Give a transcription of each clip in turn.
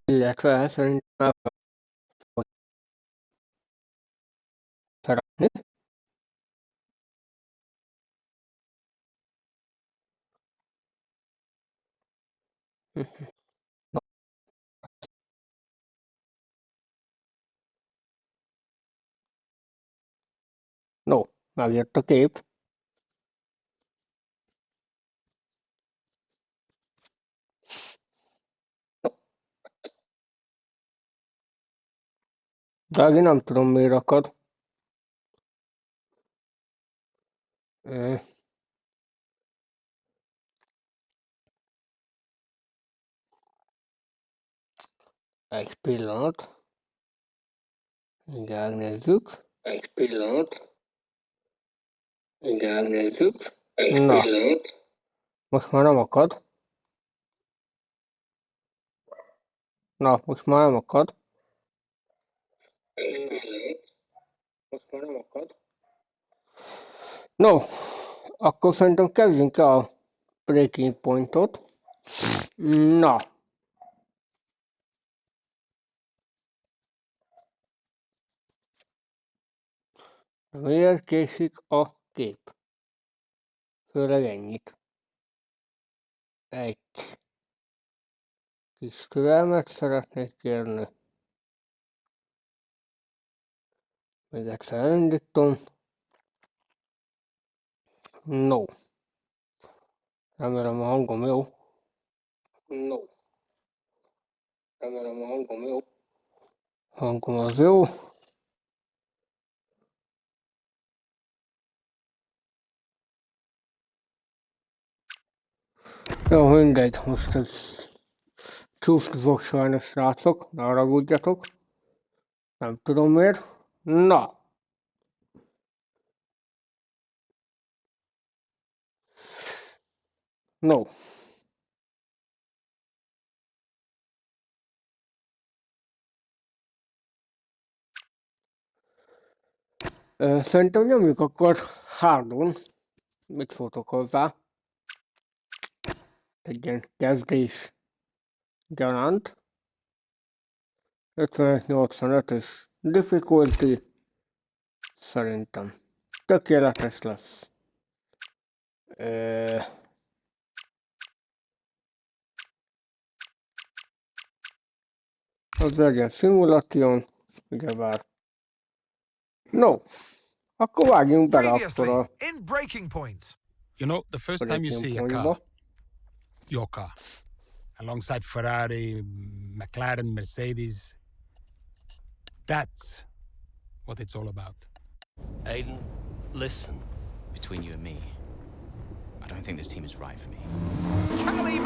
illetve szerintem el fog szeretni. No, megjött a kép. Drági, nem tudom, miért akad. Egy pillanat. Igen, nézzük. Egy pillanat. Igen, nézzük. Egy pillanat. Most már nem akad. Na, most már nem akad. Egy pillanat. Most már nem akad. No, akkor szerintem kezdjünk a breaking pointot. Na. Miért késik a kép? Főleg ennyit. Egy kis türelmet szeretnék kérni. Még egyszer elindítom. No. Remélem a hangom jó. No. Remélem a hangom jó. Hangom az jó. Jó, mindegy, most ez csúszni fog sajnos, srácok, ne haragudjatok. Nem tudom miért. Na. No. Szerintem nyomjuk akkor hardon. Mit szóltok hozzá? Egy ilyen kezdés gyanánt. 55-85-ös difficulty. Szerintem tökéletes lesz. Az legyen szimuláción, ugyebár. No, akkor vágjunk bele akkor a in breaking points. You know, the first time you see a car, your car, alongside Ferrari, McLaren, Mercedes, that's what it's all about. Aiden, listen. Between you and me, I don't think this team is right for me. Hali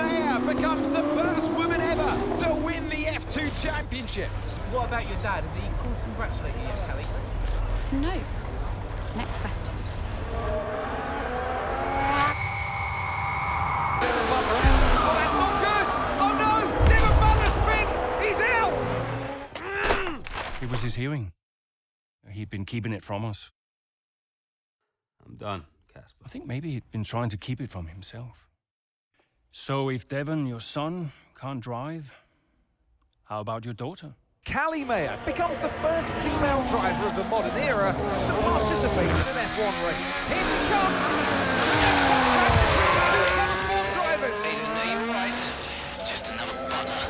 becomes the first woman ever to win the F2 championship. What about your dad? Has he called to congratulate you yet, Kelly? No. Next question. Oh, that's not good! Oh no! Dylan Butler spins! He's out! It was his hearing. He'd been keeping it from us. I'm done, Casper. I think maybe he'd been trying to keep it from himself. So if Devon, your son, can't drive, how about your daughter? Callie Mayer becomes the first female driver of the modern era to participate in an F1 race. Here she comes! Drivers! Right. It's just another bugger.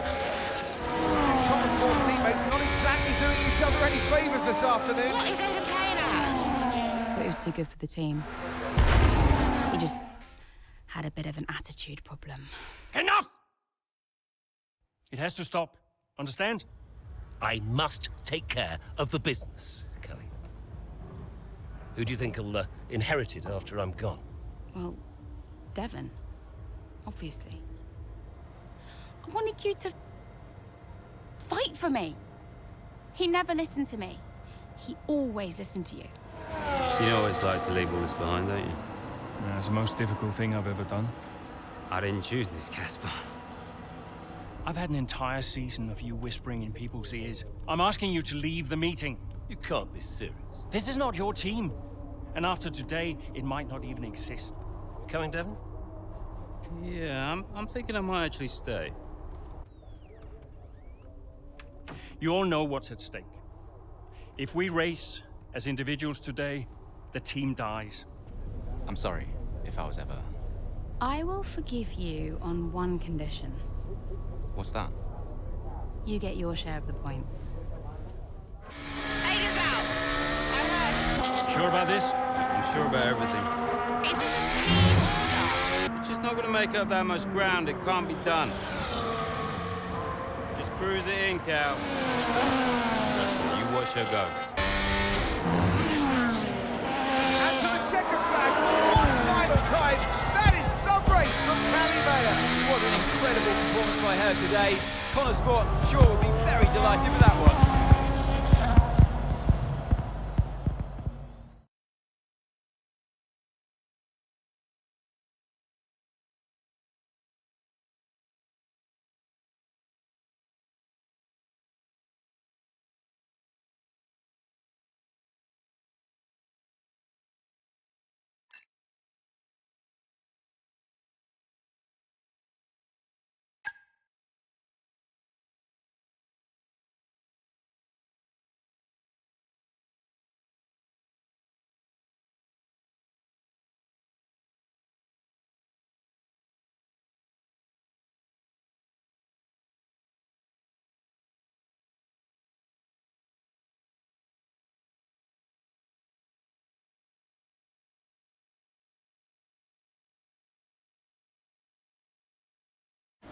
Two top sport teammates not exactly doing each other any favours this afternoon. What is Aiden playing at? Thought he was too good for the team. He just had a bit of an attitude problem. Enough! It has to stop. Understand? I must take care of the business, Kelly. Who do you think will inherit it after I'm gone? Well, Devon, obviously. I wanted you to fight for me. He never listened to me. He always listened to you. You always like to leave all this behind, don't you? Yeah, it's the most difficult thing I've ever done. I didn't choose this, Casper. I've had an entire season of you whispering in people's ears. I'm asking you to leave the meeting. You can't be serious. This is not your team. And after today, it might not even exist. You coming, Devon? Yeah, I'm thinking I might actually stay. You all know what's at stake. If we race as individuals today, the team dies. I'm sorry if I was ever... I will forgive you on one condition. What's that? You get your share of the points. Aiden's out! I heard. Sure about this? I'm sure about everything. Is this a team order? It's just not going to make up that much ground. It can't be done. Just cruise it in, Cal. Trust me, you watch her go. And to the checker flag for one final time. That is some race from Hali. What an incredible performance by her today. Connor Sport sure will be very delighted with that one.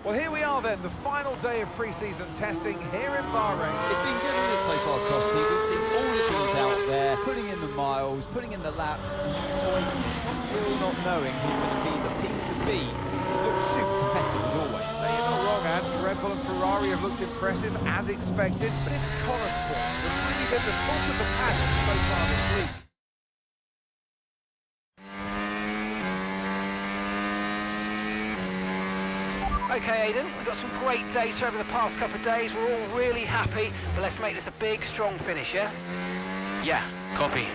Well, here we are then, the final day of pre-season testing here in Bahrain. It's been good, hasn't it, so far, Crofty? We've seen all the teams out there, putting in the miles, putting in the laps, and still not knowing who's going to be the team to beat. It looks super competitive as always. So you're not wrong, Ants. Red Bull and Ferrari have looked impressive, as expected, but it's Connor Sport that's really been the top of the pack so far this week. Okay, Aiden, we've got some great data over the past couple of days. We're all really happy, but let's make this a big, strong finish, yeah? Yeah, copy.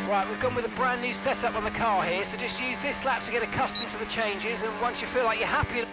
Right, we've gone with a brand new setup on the car here, so just use this lap to get accustomed to the changes, and once you feel like you're happy...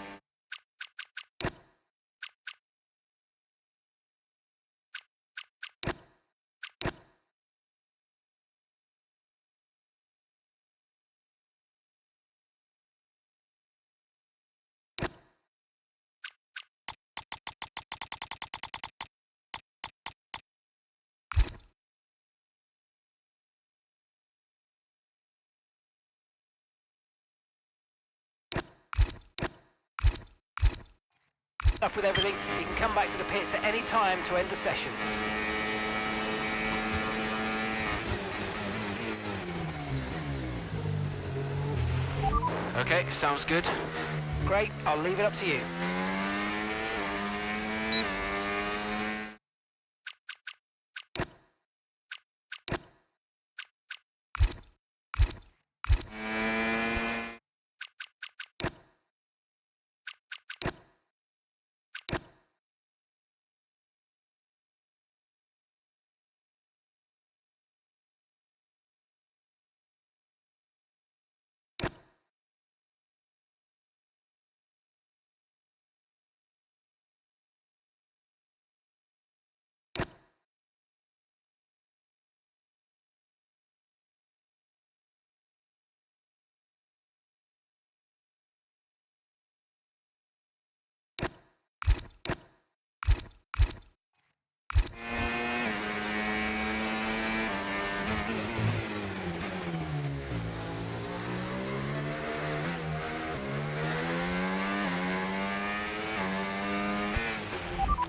Up with everything, you can come back to the pits at any time to end the session. Okay, sounds good. Great, I'll leave it up to you.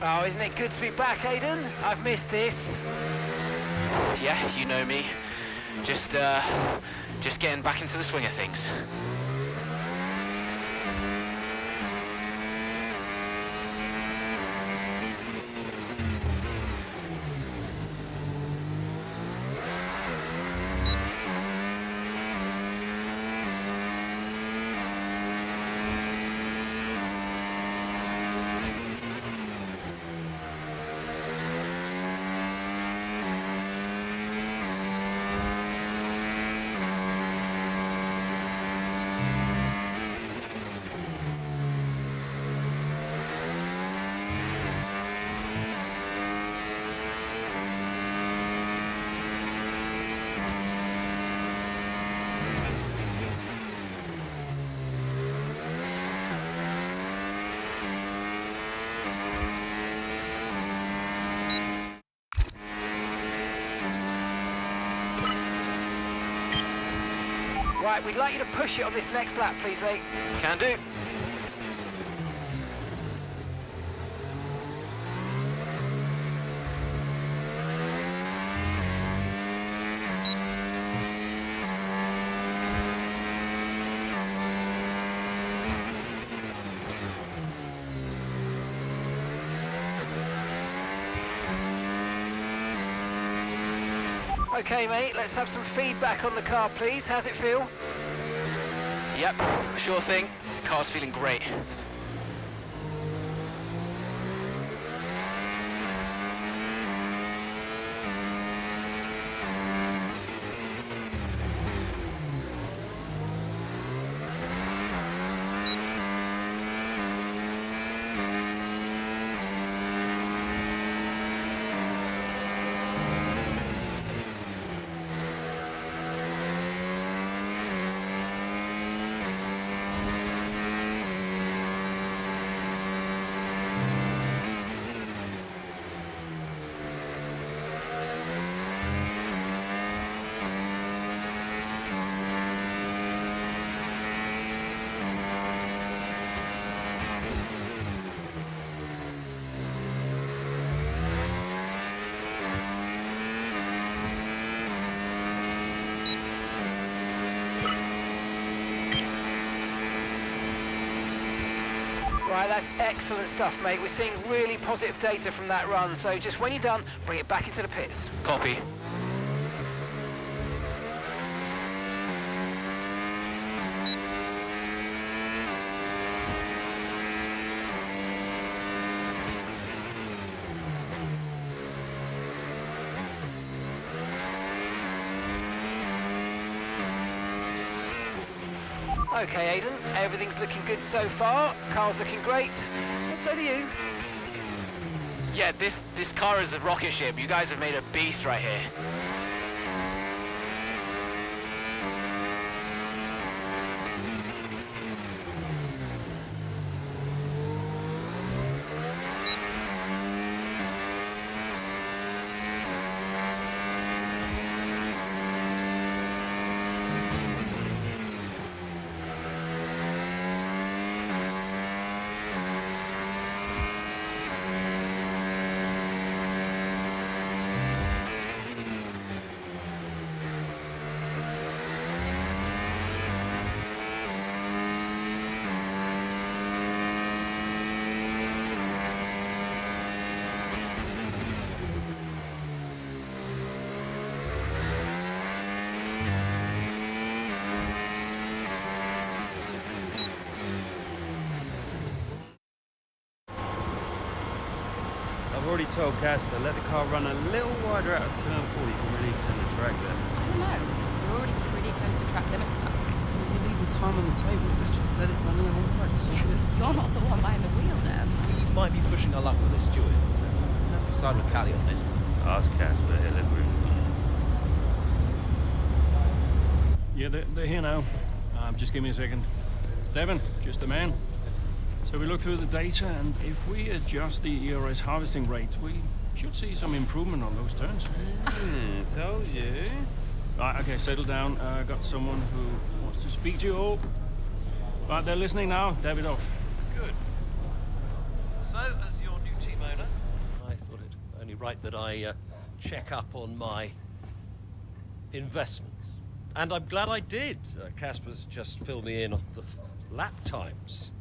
Oh, isn't it good to be back, Aiden? I've missed this. Yeah, you know me. Just getting back into the swing of things. Right, we'd like you to push it on this next lap, please, mate. Can do. Okay, mate, let's have some feedback on the car, please. How's it feel? Yep, sure thing. Car's feeling great. Right, that's excellent stuff, mate. We're seeing really positive data from that run, so just when you're done, bring it back into the pits. Copy. Okay, Aiden, everything's looking good so far. Car's looking great. And so do you. Yeah, this car is a rocket ship. You guys have made a beast right here. I've already told Casper, let the car run a little wider out of turn 4. You can really extend the track there. I don't know. We're already pretty close to track limits at that point. You're leaving time on the table, so just let it run a little wider. Yeah, but you're not the one behind the wheel there. We might be pushing our luck with the stewards. We'll have to side with Hali on this one. Ask Casper, he'll agree. Yeah, they're here now. Just give me a second. Devon, just a man. So we look through the data, and if we adjust the ERS harvesting rate, we should see some improvement on those turns. Told you. Right, okay, settle down. Got someone who wants to speak to you all. Right, they're listening now. David off. Good. So, as your new team owner, I thought it only right that I check up on my investments. And I'm glad I did. Casper's just filled me in on the lap times.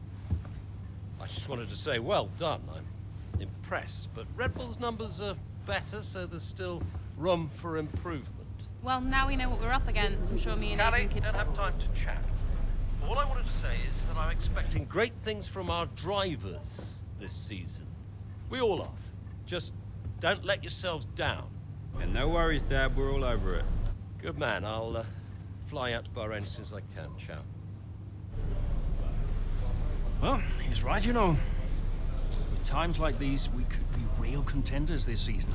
I just wanted to say, well done. I'm impressed. But Red Bull's numbers are better, so there's still room for improvement. Well, now we know what we're up against. I'm sure me and Hali, Aidan could... don't have time to chat. All I wanted to say is that I'm expecting great things from our drivers this season. We all are. Just don't let yourselves down. Yeah, no worries, Dad. We're all over it. Good man. I'll fly out to Bahrain as soon as I can. Ciao. Well, he's right, you know. With times like these, we could be real contenders this season.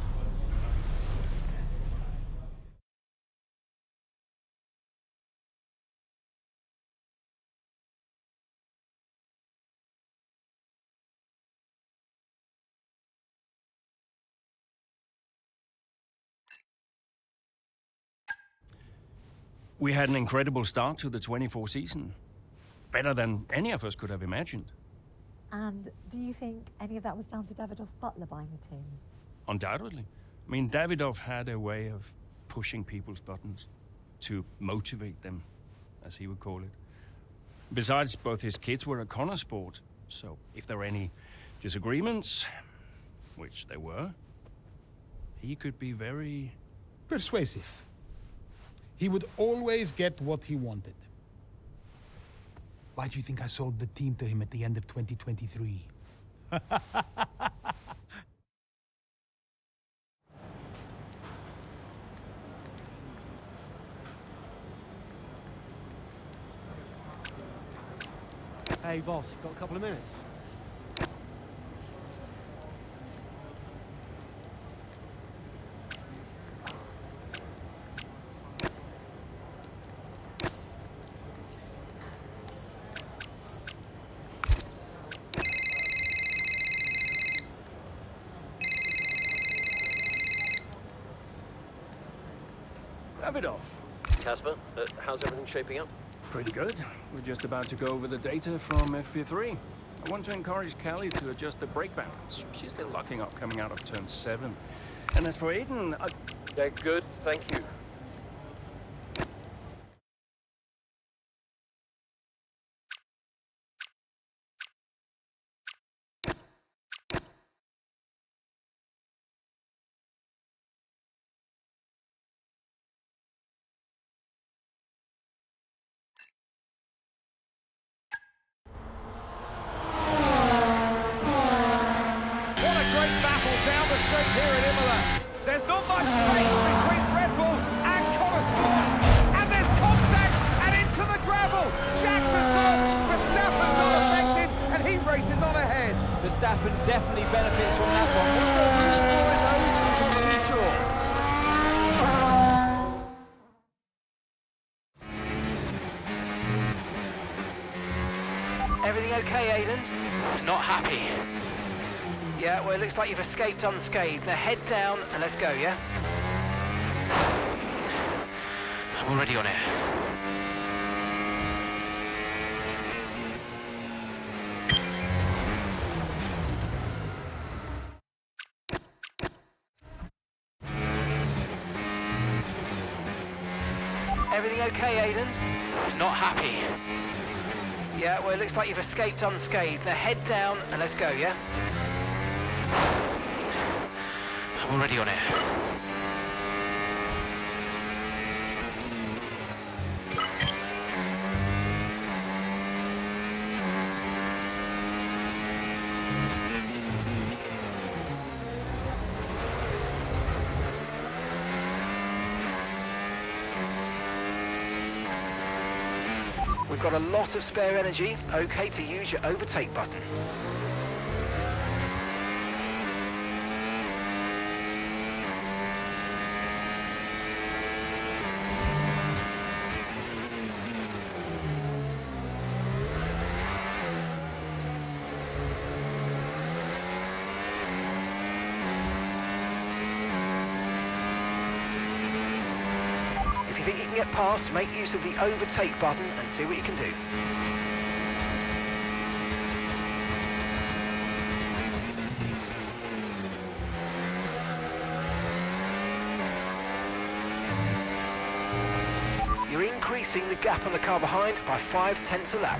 We had an incredible start to the 24 season. Better than any of us could have imagined. And do you think any of that was down to Davidoff Butler buying the team? Undoubtedly. I mean, Davidoff had a way of pushing people's buttons to motivate them, as he would call it. Besides, both his kids were a Connor sport, so if there were any disagreements, which there were, he could be very persuasive. He would always get what he wanted. Why do you think I sold the team to him at the end of 2023? Hey boss, got a couple of minutes? Davidoff. Casper, how's everything shaping up? Pretty good. We're just about to go over the data from FP3. I want to encourage Callie to adjust the brake balance. She's still locking up coming out of turn 7. And as for Aiden, Yeah, good, thank you. There's not much space between Red Bull and Connor Sports, and there's contact and into the gravel. Jackson Verstappen's unaffected, and he races on ahead. Verstappen definitely benefits from that one. What's the reason for it though? I'm not too sure. Everything okay, Aiden? Not happy. Yeah, well, it looks like you've escaped unscathed. Now head down and let's go, yeah? I'm already on it. Everything okay, Aiden? Not happy. Yeah, well, it looks like you've escaped unscathed. Now head down and let's go, yeah? I'm already on it. We've got a lot of spare energy. Okay to use your overtake button. If you think you can get past, make use of the overtake button and see what you can do. You're increasing the gap on the car behind by 0.5 a lap.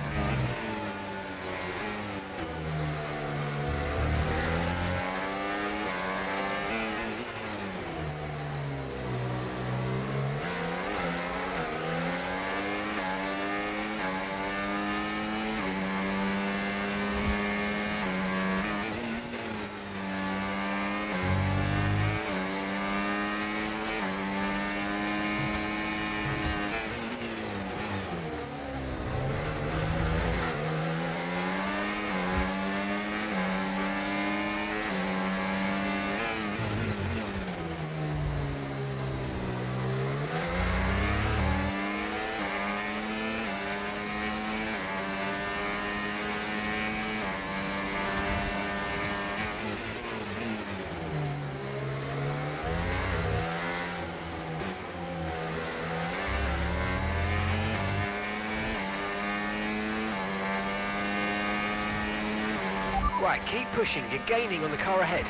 Right, keep pushing. You're gaining on the car ahead.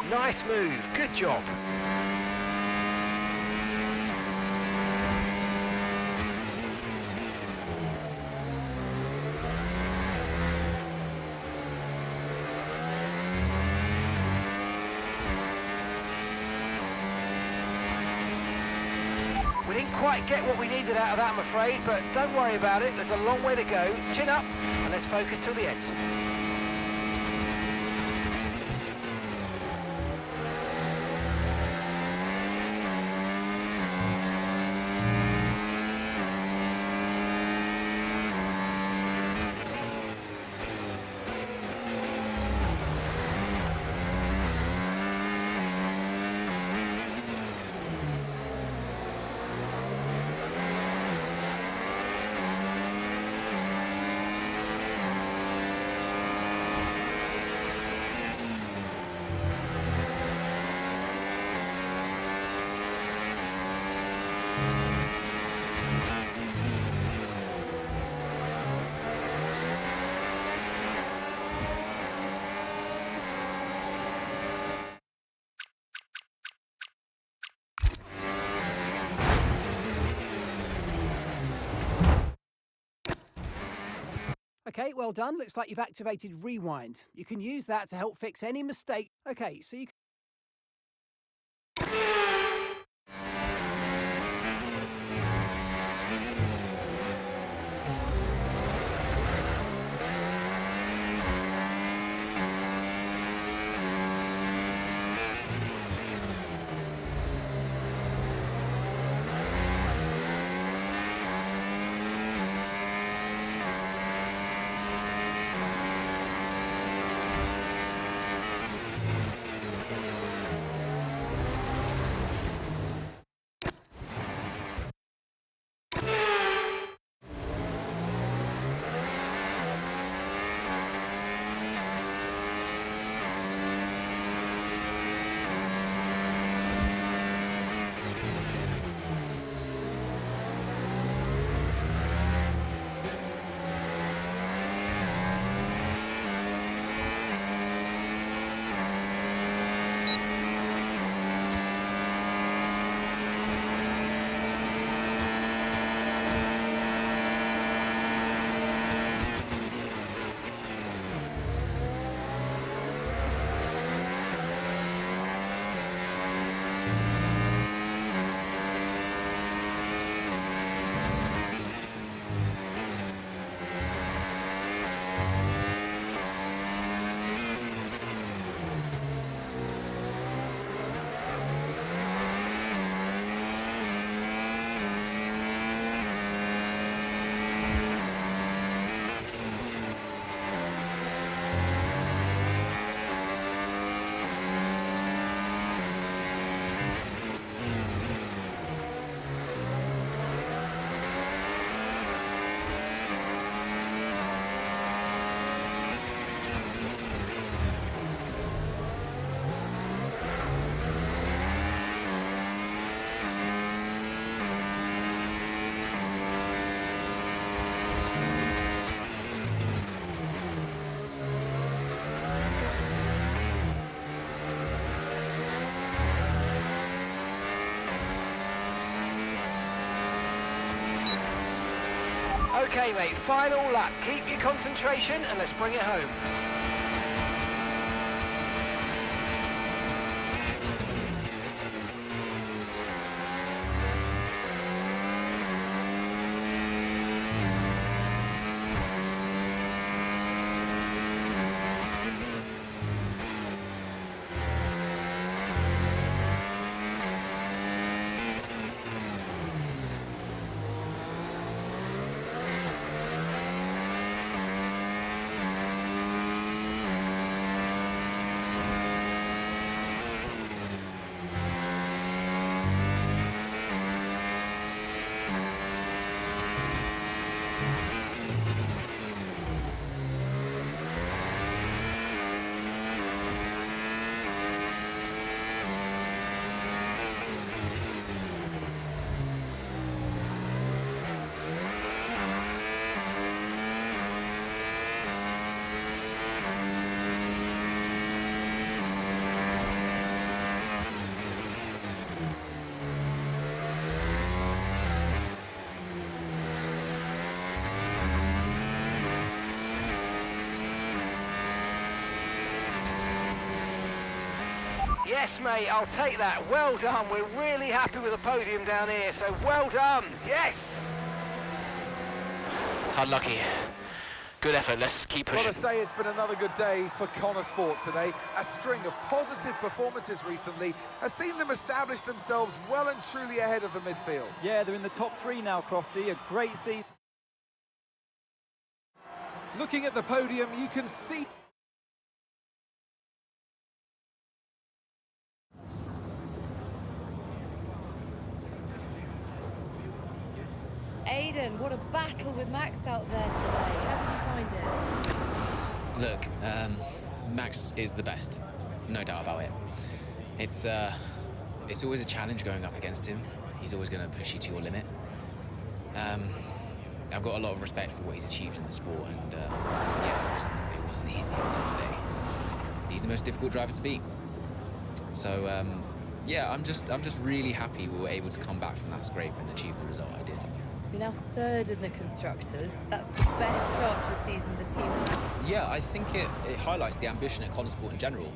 Nice move, good job. We didn't quite get what we needed out of that, I'm afraid, but don't worry about it. There's a long way to go. Chin up, and let's focus till the end. Okay, well done. Looks like you've activated rewind. You can use that to help fix any mistake. Okay, so you can... Okay, mate, final lap. Keep your concentration and let's bring it home. Yes, mate, I'll take that. Well done. We're really happy with the podium down here, so well done. Yes! Unlucky. Good effort. Let's keep pushing. Got to say, it's been another good day for Connor Sport today. A string of positive performances recently has seen them establish themselves well and truly ahead of the midfield. Yeah, they're in the top 3 now, Crofty. A great season. Looking at the podium, you can see... Aiden, what a battle with Max out there today. How did you find it? Look, Max is the best, no doubt about it. It's always a challenge going up against him. He's always going to push you to your limit. I've got a lot of respect for what he's achieved in the sport, and yeah, it wasn't easy out there today. He's the most difficult driver to beat. So yeah, I'm just really happy we were able to come back from that scrape and achieve the result I did. You're now 3rd in the Constructors. That's the best start to a season the team has had. Yeah, I think it highlights the ambition at Connor Sport in general.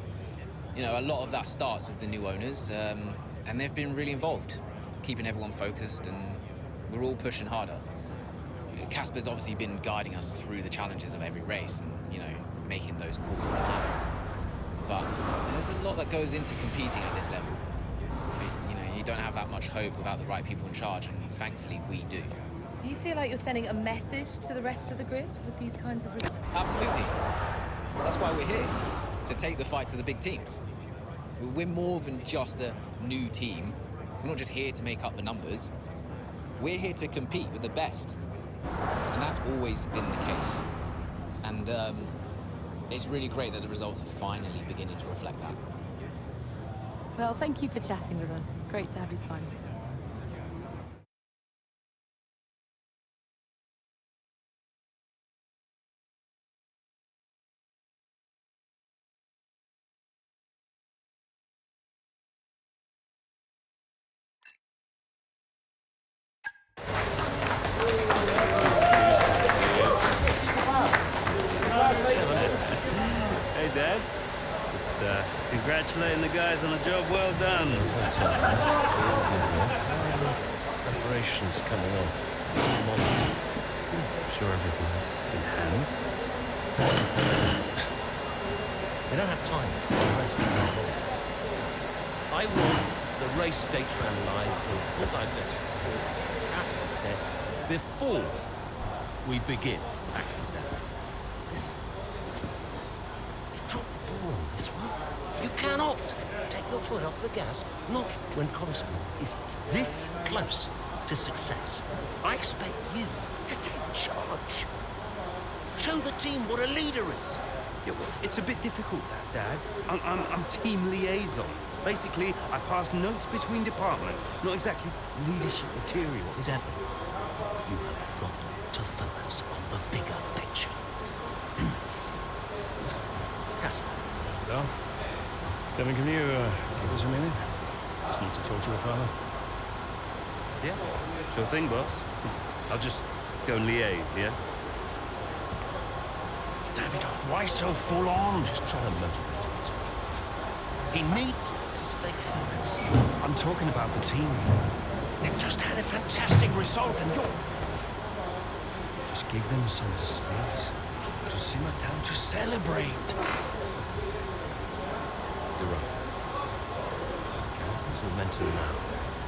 You know, a lot of that starts with the new owners, and they've been really involved, keeping everyone focused, and we're all pushing harder. Casper's obviously been guiding us through the challenges of every race and, you know, making those calls when it matters. But there's a lot that goes into competing at this level. You know, you don't have that much hope without the right people in charge, and thankfully we do. Do you feel like you're sending a message to the rest of the grid with these kinds of results? Absolutely. That's why we're here, to take the fight to the big teams. We're more than just a new team. We're not just here to make up the numbers. We're here to compete with the best. And that's always been the case. And it's really great that the results are finally beginning to reflect that. Well, thank you for chatting with us. Great to have your time. Hey, Dad. Just congratulating the guys on a job well done. Preparations coming on. I'm sure everything's in hand. We don't have time for the race to go on. I want the race data analysed and full digest reports at Casper's desk before we begin backing down. Listen, you've dropped the ball on this one. You cannot take your foot off the gas, not when Connor Sport is this close to success. I expect you to take charge. Show the team what a leader is. Yeah, well, it's a bit difficult, that, Dad. I'm team liaison. Basically, I pass notes between departments, not exactly leadership material. Devin, you have got to focus on the bigger picture. Casper. Well, Devin, can you give us a minute? Just need to talk to your father. Yeah, sure thing, boss. I'll just go and liaise, yeah? David, why so full on? Just trying to motivate him. He needs to stay focused. I'm talking about the team. They've just had a fantastic result, and you're... Just give them some space to simmer down, to celebrate. You're right. There's momentum now,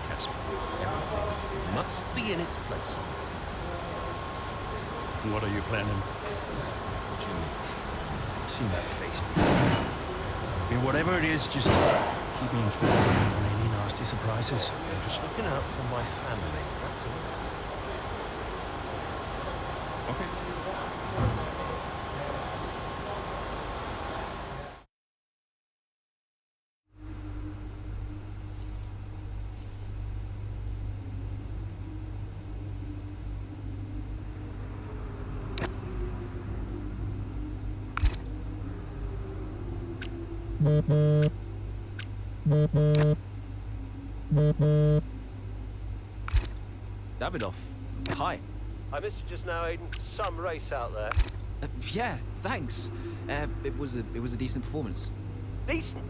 Casper. Everything must be in its place. What are you planning? What do you mean? I've seen that face before. I mean, whatever it is, just keep me informed on any nasty surprises. I'm just looking out for my family, that's all. Okay. Davidoff, hi. I missed you just now, Aiden. Some race out there. Yeah, thanks. It was a decent performance. Decent?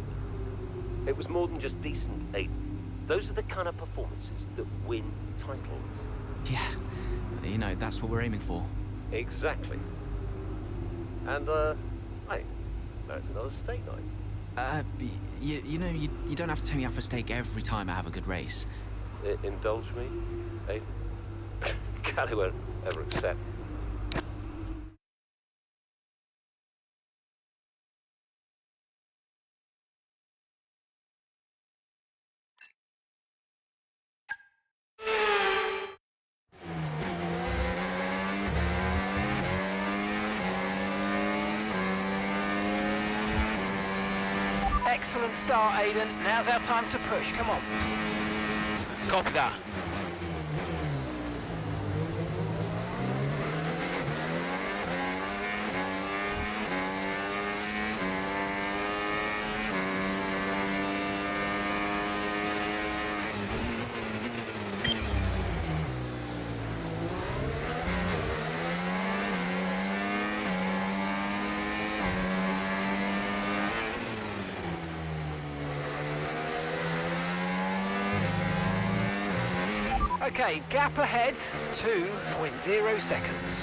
It was more than just decent, Aiden. Those are the kind of performances that win titles. Yeah, you know, that's what we're aiming for. Exactly. And, hey, there's another steak night. You know, you don't have to take me out for steak every time I have a good race. Indulge me, Aiden? Callie won't ever accept. Excellent start, Aiden. Now's our time to push. Come on. Copy that. Okay, gap ahead, 2.0 seconds.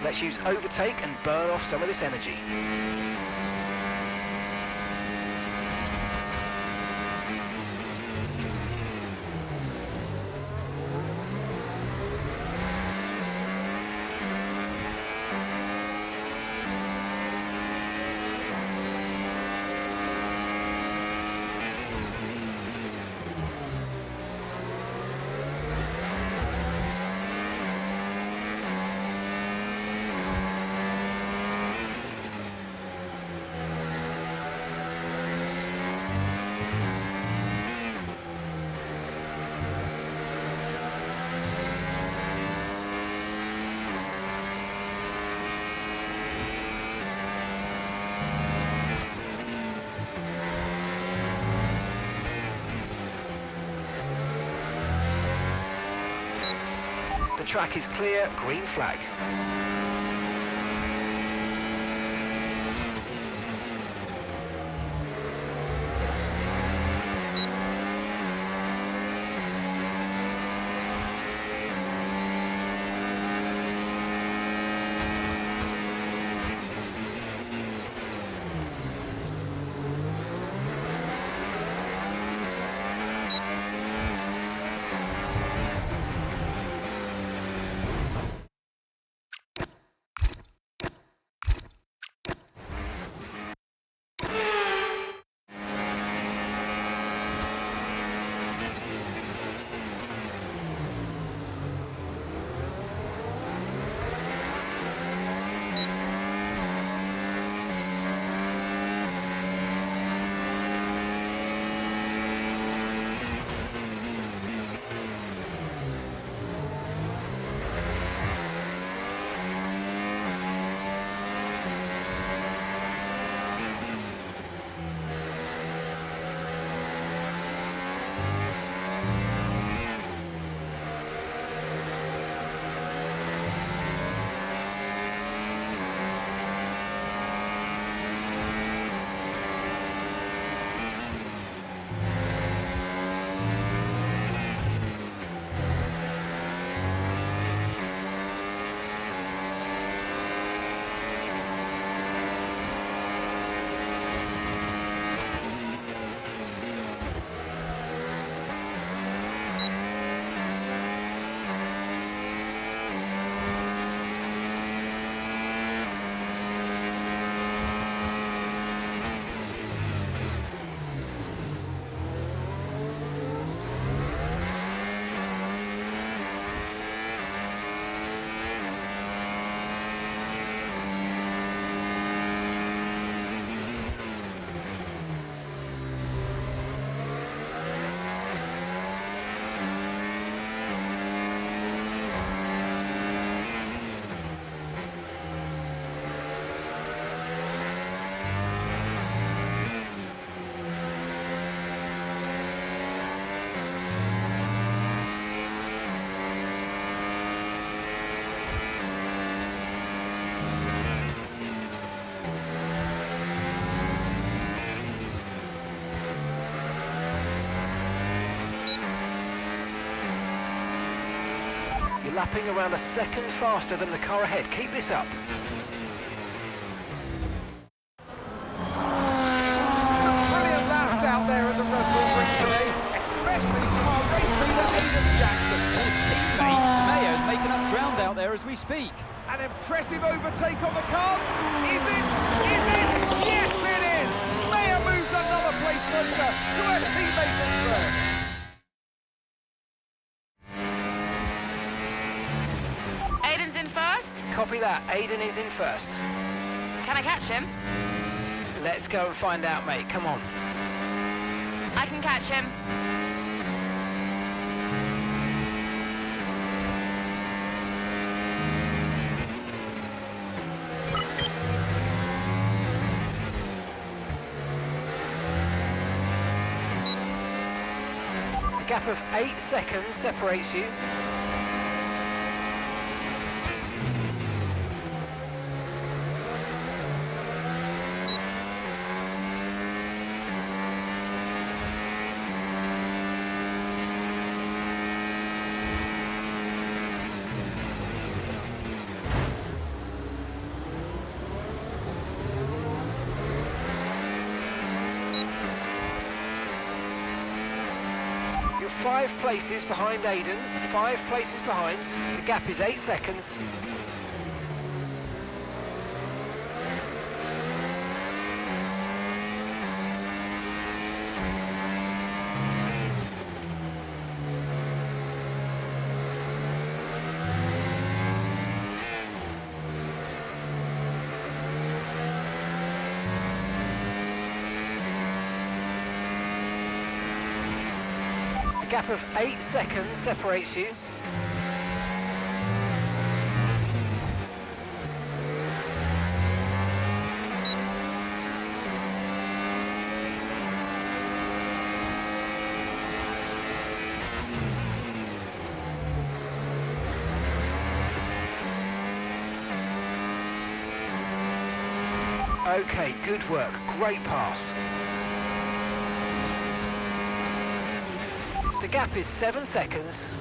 Let's use overtake and burn off some of this energy. The track is clear, green flag. You're lapping around a second faster than the car ahead. Keep this up. Some brilliant laps out there at the Red Bull Ring today, especially from our race leader, Aiden Jackson. And his teammate, Mayo's making up ground out there as we speak. An impressive overtake on the cards. Is it? Is it? Yes, it is! Mayo moves another place closer to her teammate in third. Aiden's in first. Copy that. Aiden is in first. Can I catch him? Let's go and find out, mate. Come on. I can catch him. A gap of 8 seconds separates you. You're 5 places behind Aiden, 5 places behind. The gap is 8 seconds. A gap of 8 seconds separates you. Okay, good work. Great pass. The gap is 7 seconds.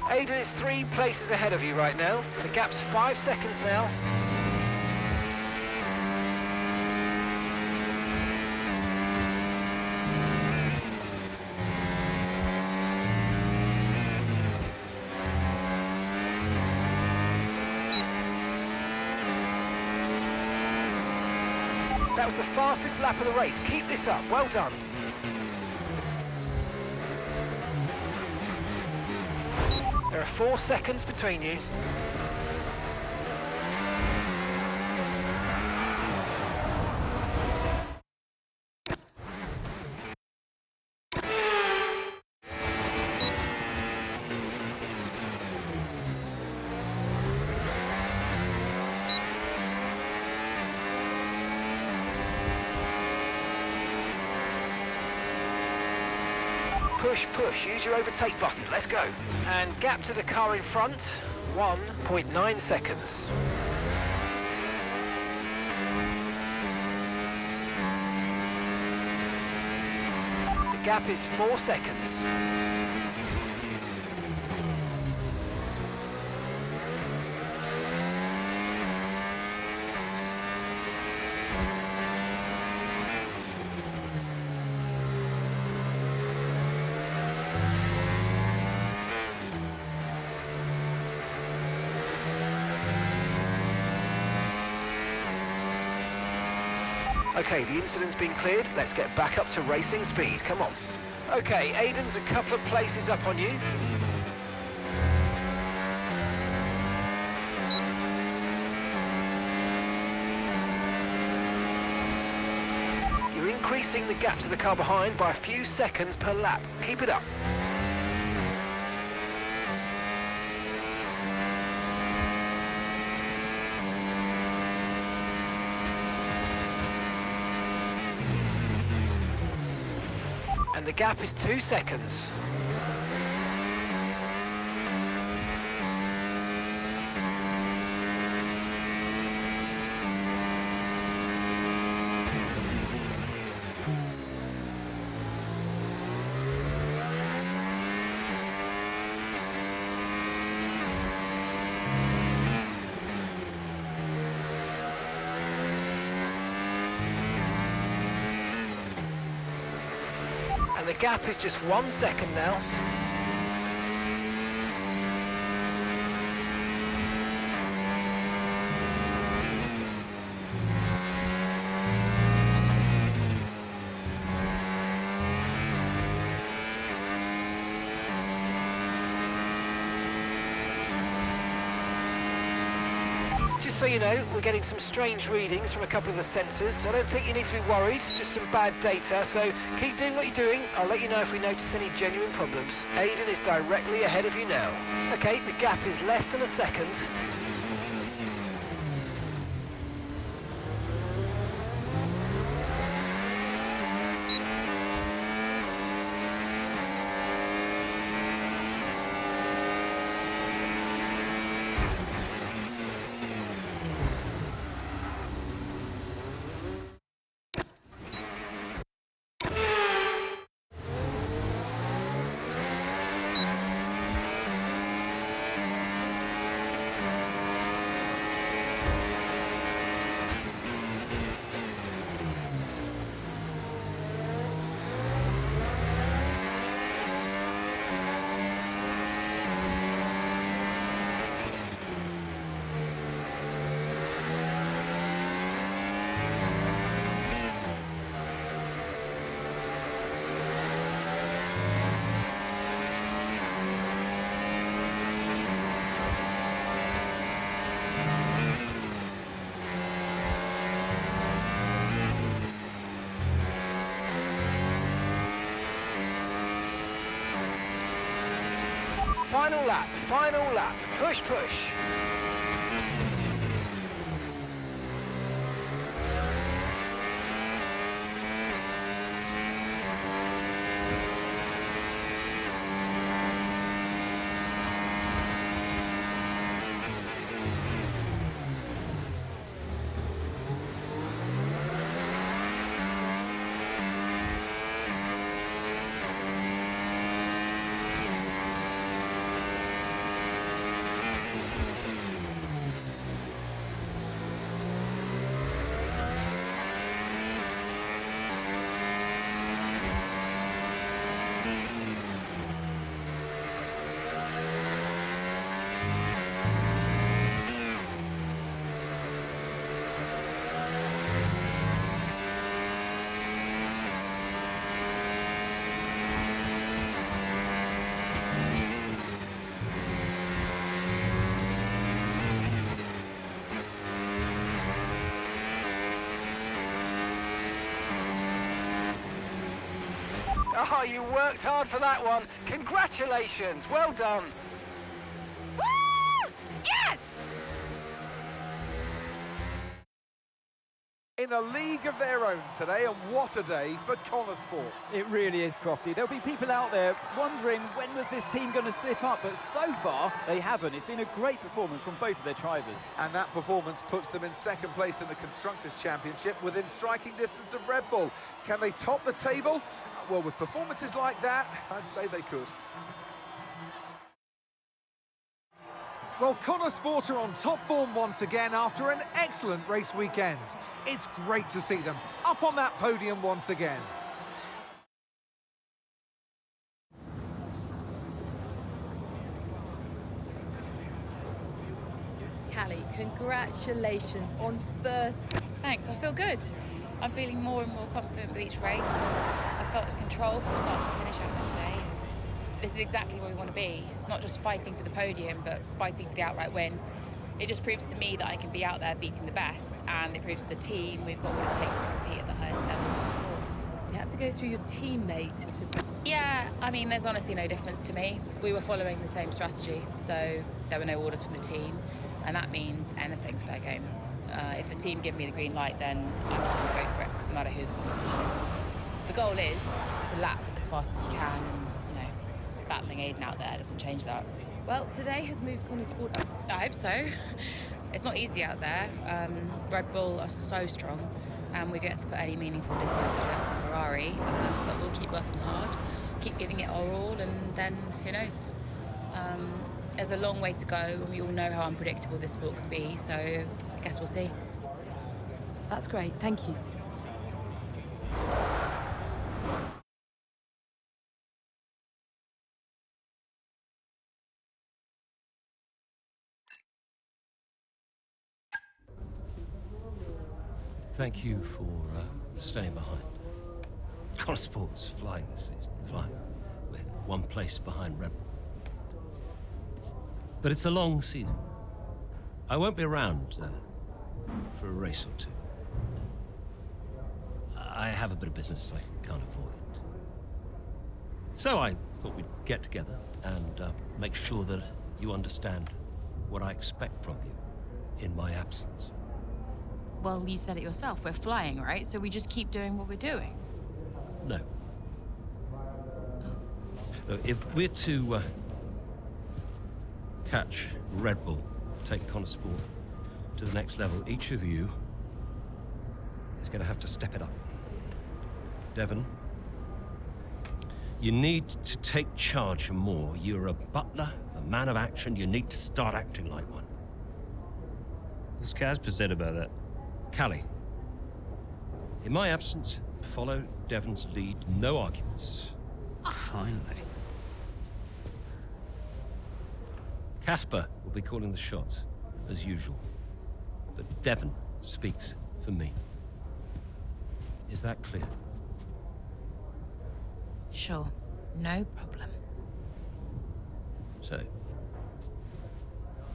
Aiden is 3 places ahead of you right now. The gap's 5 seconds now. That was the fastest lap of the race. Keep this up. Well done. There are 4 seconds between you. Push, push, use your overtake button, let's go. And gap to the car in front, 1.9 seconds. The gap is 4 seconds. Okay, the incident's been cleared. Let's get back up to racing speed. Come on. Okay, Aiden's a couple of places up on you. You're increasing the gap to the car behind by a few seconds per lap. Keep it up. And the gap is 2 seconds. And the gap is just 1 second now. Just so you know, we're getting some strange readings from a couple of the sensors, so I don't think you need to be worried, just some bad data, so keep doing what you're doing. I'll let you know if we notice any genuine problems. Aiden is directly ahead of you now. Okay, the gap is less than a second. Final lap, push, push. Oh, you worked hard for that one. Congratulations, well done. Woo! Yes! In a league of their own today, and what a day for Connor Sport. It really is, Crofty. There'll be people out there wondering when was this team going to slip up, but so far they haven't. It's been a great performance from both of their drivers. And that performance puts them in second place in the Constructors' Championship within striking distance of Red Bull. Can they top the table? Well, with performances like that, I'd say they could. Well, Connor Sport are on top form once again after an excellent race weekend. It's great to see them up on that podium once again. Hali, congratulations on first. Thanks, I feel good. I'm feeling more and more confident with each race. I felt in control from start to finish out there today. And this is exactly where we want to be. Not just fighting for the podium, but fighting for the outright win. It just proves to me that I can be out there beating the best, and it proves to the team we've got what it takes to compete at the highest levels of the sport. You had to go through your teammate to... Yeah, I mean, there's honestly no difference to me. We were following the same strategy, so there were no orders from the team, and that means anything's fair game. If the team give me the green light, then I'm just going to go for it, no matter who the competition is. The goal is to lap as fast as you can, and, you know, battling Aiden out there doesn't change that. Well, today has moved Connor's board up. I hope so. It's not easy out there. Red Bull are so strong, and we've yet to put any meaningful distance between us and Ferrari, but we'll keep working hard, keep giving it our all, and then who knows? There's a long way to go, and we all know how unpredictable this sport can be, so I guess we'll see. That's great, thank you. Thank you for staying behind. Connorsport's flying this season, flying. We're one place behind Red Bull. But it's a long season. I won't be around for a race or two. I have a bit of business I can't avoid. So I thought we'd get together and make sure that you understand what I expect from you in my absence. Well, you said it yourself. We're flying, right? So we just keep doing what we're doing. No. Look, if we're to catch Red Bull, take Connorsport to the next level, each of you is going to have to step it up. Devon, you need to take charge more. You're a butler, a man of action. You need to start acting like one. What's Casper said about that? Hali, in my absence, follow Devon's lead. No arguments. Finally. Casper will be calling the shots, as usual. But Devon speaks for me. Is that clear? Sure. No problem. So,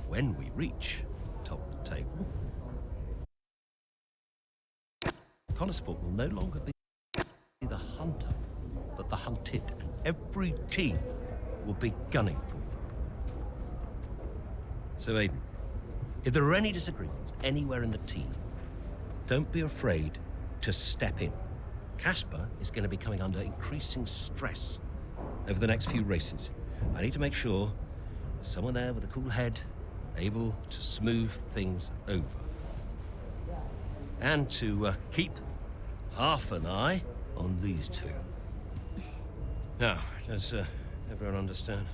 when we reach the top of the table, Connorsport will no longer be the hunter, but the hunted, and every team will be gunning for you. So, Aiden, if there are any disagreements anywhere in the team, don't be afraid to step in. Casper is going to be coming under increasing stress over the next few races. I need to make sure there's someone there with a cool head, able to smooth things over. And to keep half an eye on these two. Now, does everyone understand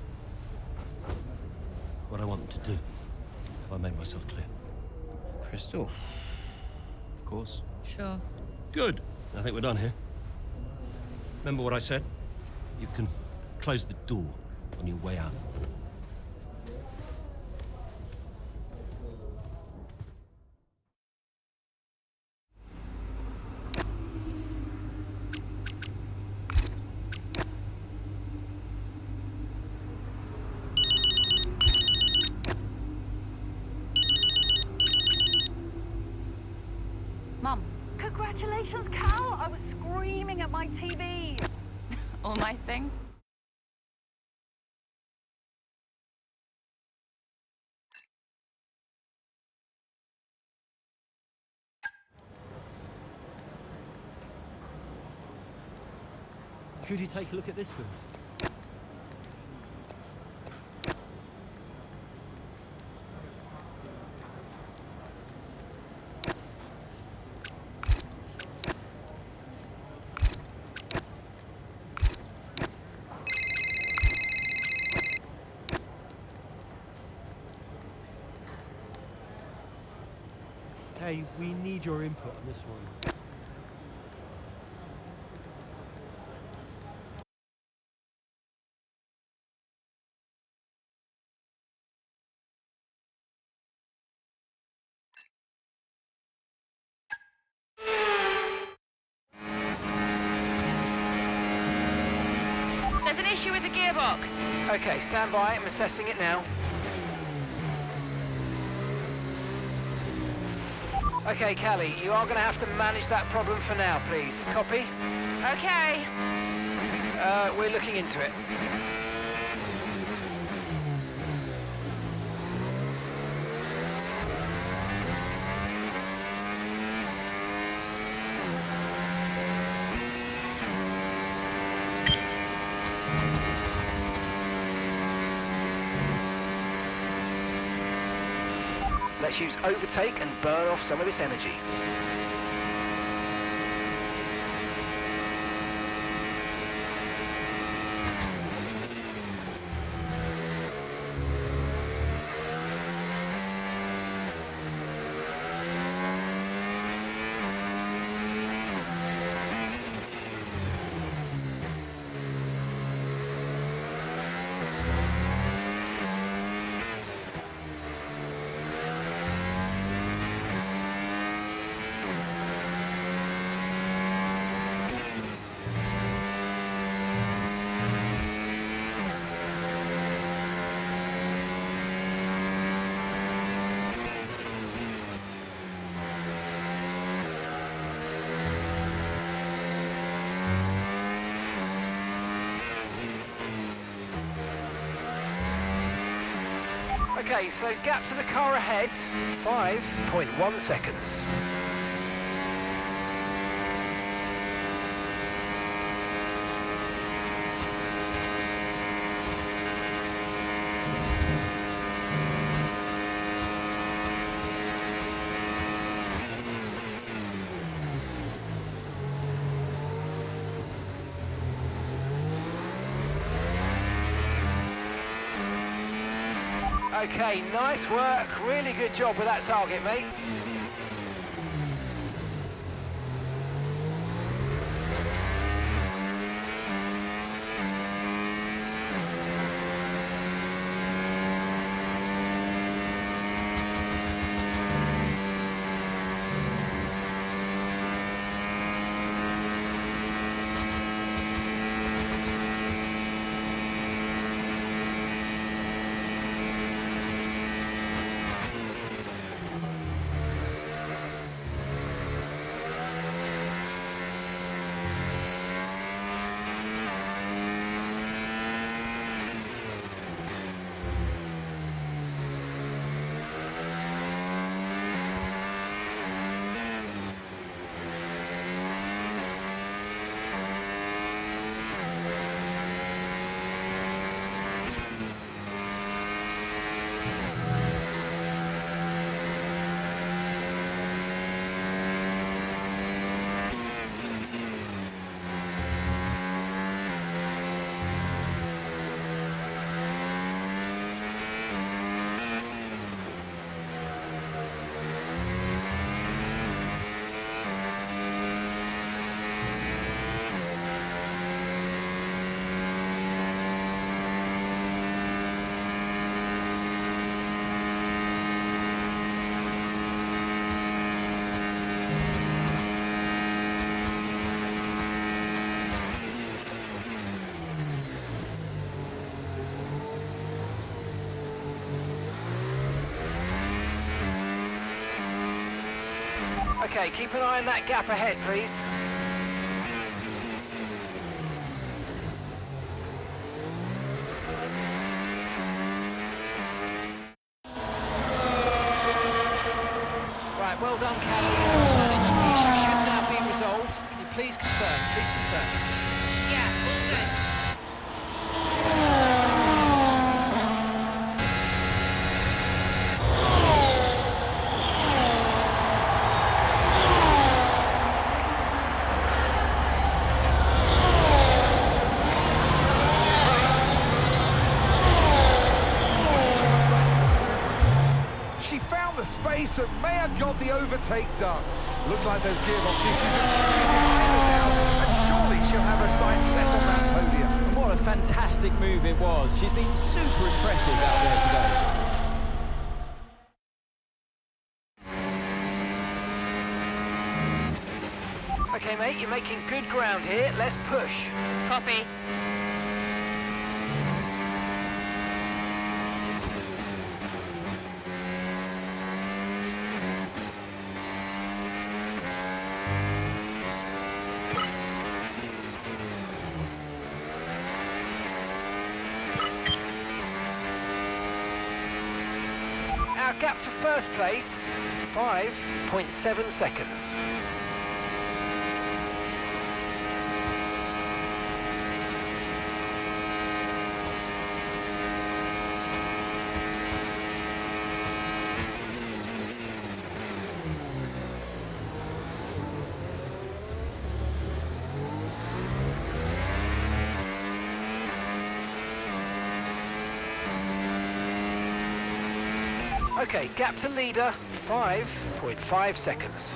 what I want them to do? Have I made myself clear? Crystal. Of course. Sure. Good. I think we're done here. Remember what I said? You can close the door on your way out. Mum. Congratulations, Cal! I was screaming at my TV. All nice thing? Could you take a look at this booth? Hey, we need your input on this one. There's an issue with the gearbox. Okay, stand by. I'm assessing it now. Okay, Callie, you are going to have to manage that problem for now, please. Copy? Okay. We're looking into it. Let's use overtake and burn off some of this energy. Okay, so gap to the car ahead, 5.1 seconds. Okay, nice work. Really good job with that target, mate. Okay, keep an eye on that gap ahead, please. Right, well done, Hali. Managed. The issue should now be resolved. Can you please confirm? Please confirm. Yeah, all good. She found the space and may have got the overtake done. Looks like those gearbox issues are behind her now, and surely she'll have her sights set on that podium. And what a fantastic move it was. She's been super impressive out there today. Okay, mate, you're making good ground here. Let's push. Copy. Our gap to first place, 5.7 seconds. Okay, gap to leader, 5.5 seconds.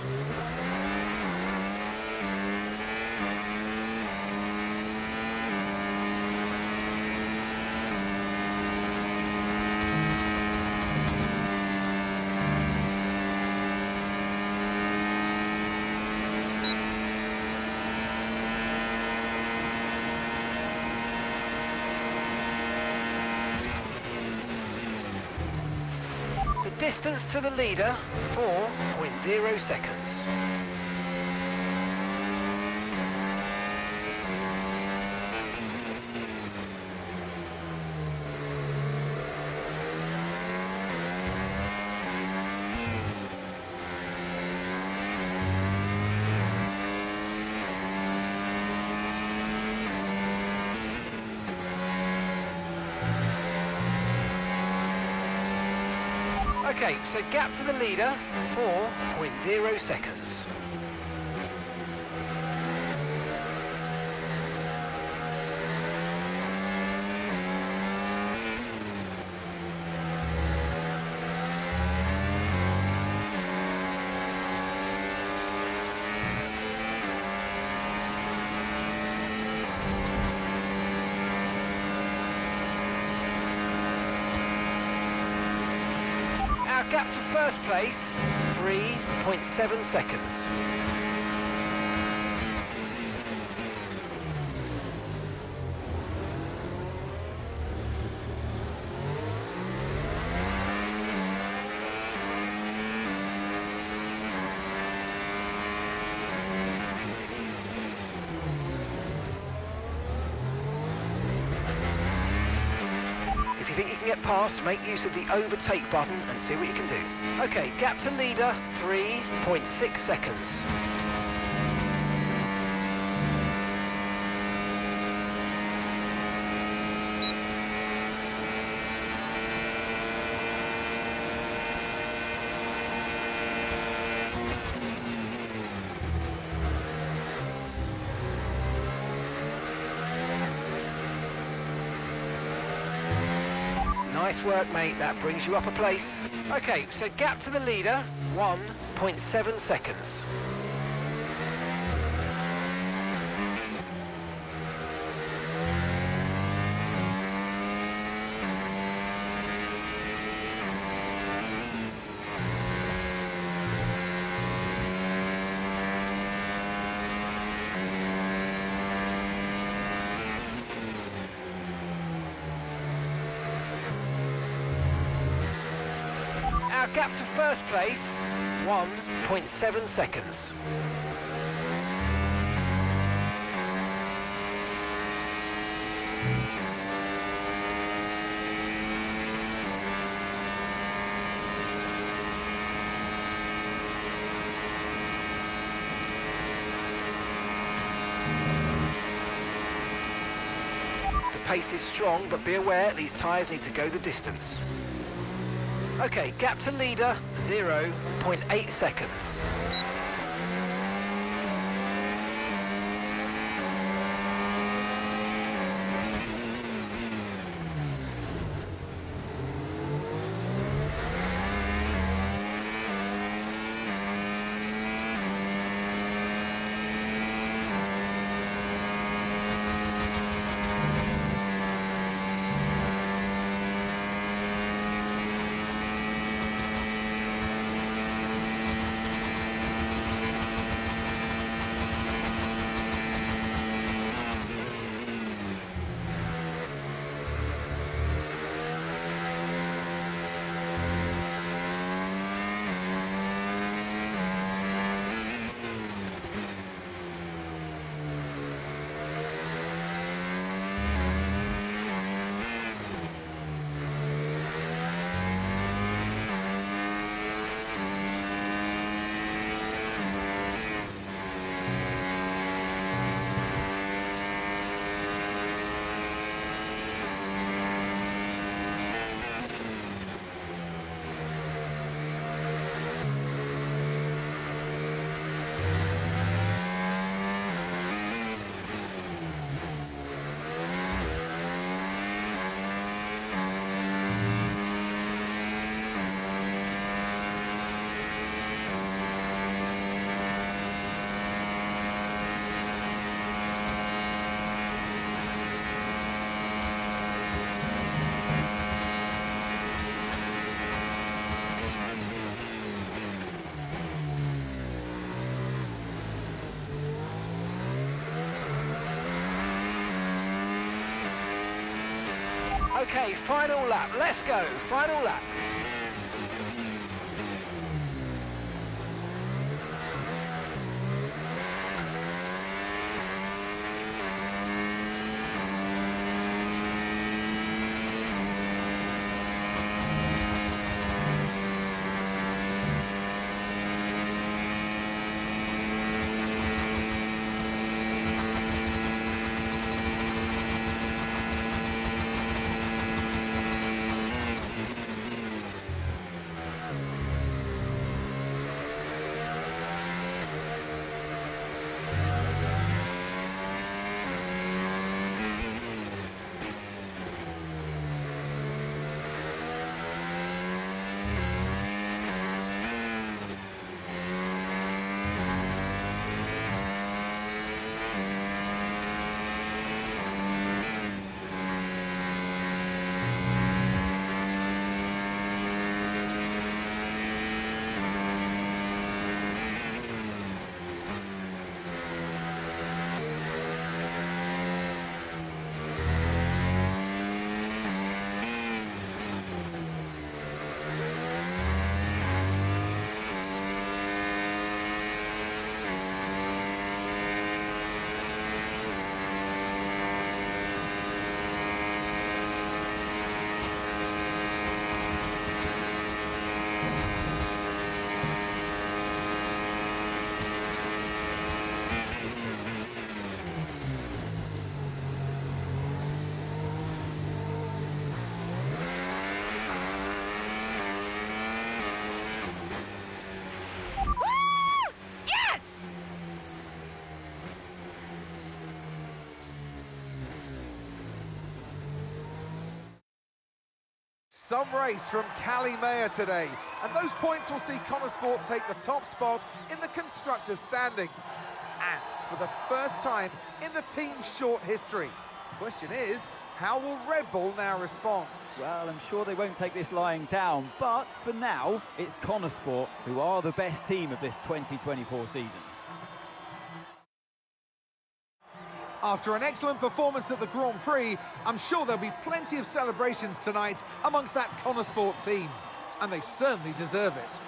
Distance to the leader, 4.0 seconds. Okay, so gap to the leader, 4.0 seconds. Gap to first place, 3.7 seconds. If you think you can get past, make use of the overtake button and see what you can do. Okay, gap to leader, 3.6 seconds. Nice work, mate. That brings you up a place. Okay, so gap to the leader, 1.7 seconds. Our gap to first place, 1.7 seconds. The pace is strong, but be aware these tyres need to go the distance. Okay, gap to leader, 0.8 seconds. Okay, final lap. Let's go. Final lap. Some race from Cali today, and those points will see Connor Sport take the top spot in the constructors' standings. And for the first time in the team's short history. The question is, how will Red Bull now respond? Well, I'm sure they won't take this lying down, but for now, it's Connor Sport who are the best team of this 2024 season. After an excellent performance at the Grand Prix, I'm sure there'll be plenty of celebrations tonight amongst that Connor Sport team. And they certainly deserve it.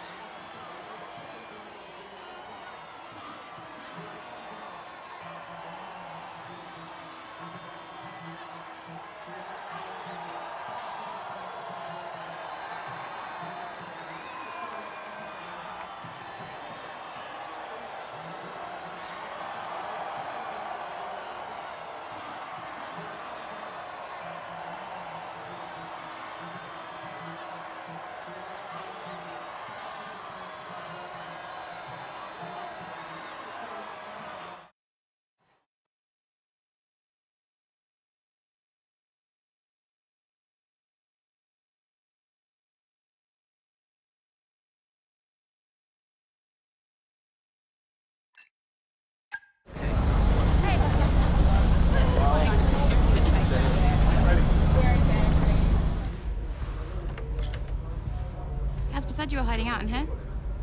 Casper said you were hiding out in here.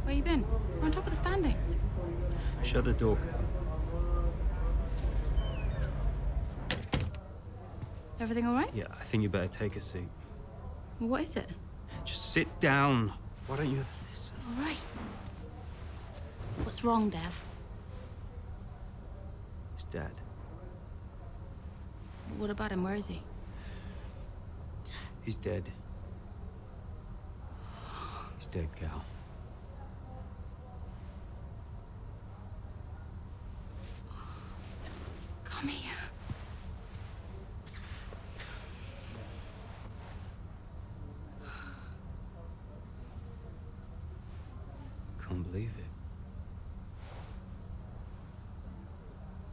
Where you been? We're on top of the standings. Shut the door. Everything all right? Yeah, I think you better take a seat. Well, what is it? Just sit down. Why don't you ever listen? All right. What's wrong, Dev? It's Dad. What about him? Where is he? He's dead. He's dead, Gal. Come here. Can't believe it.